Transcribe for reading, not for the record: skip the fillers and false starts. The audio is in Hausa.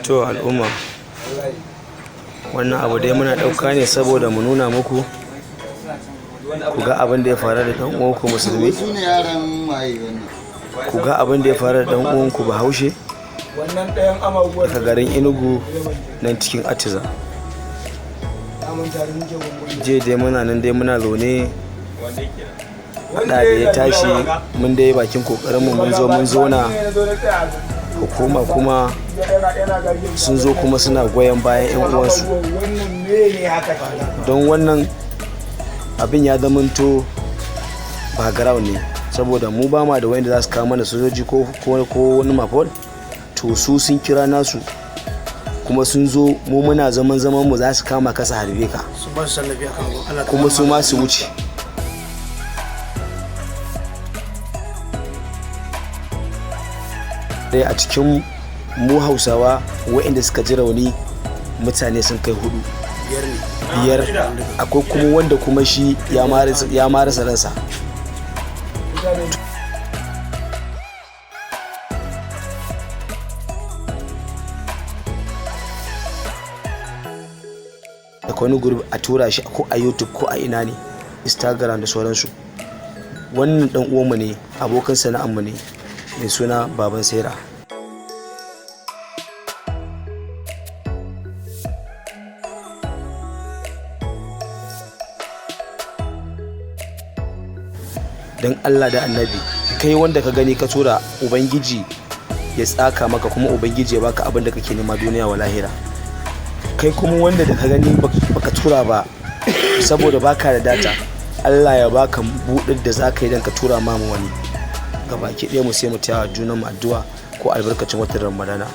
To al'umma, wannan abu dai muna ɗauka ne saboda mu nuna muku ku ga abin da ya faru da ɗan uwanku musulmi, ku ga abin da ya faru da ɗan uwanku bahaushe daga garin Enugu nan cikin Atiza. Je dai muna nan dai muna zaune, haɗa da ya tashi mun dai bakin ƙoƙarinmu mun zo na hukuma kuma sun zo kuma suna goyon bayan 'yan uwansu don wannan abin ya zamanto background ne, saboda mu ba ma da wanda za su kawo mana sojoji ko wani mafol, to su sun kira nasu kuma sun zo mu muna zaman mu za su kama kasa harbe ka kuma su ma su wuce. Dai a cikin mu Hausawa waɗanda suka ji rauni mutane sun kai 4 biyar, akwai kuma wanda kuma shi ya marasa ransa. Da wani gurbi a tura shi ko a YouTube ko a ina ne, Instagram da sauransu. Wannan dan uwanmu ne, abokan sana'armu ne, mai suna Baban Sera. Don Allah da Annabi, kai wanda ka gani ka tura, Ubangiji ya tsaka maka kuma Ubangiji ya baka abin da kake nema duniya wa lahira. Kai kuma wanda da ka gani baka tura ba saboda baka da data, Allah ya baka buɗin da zaka yi don ka tura ma wani. Gabaki ɗaya mu sai mu taya junan mu addu'a ko albarkacin watan Ramadana.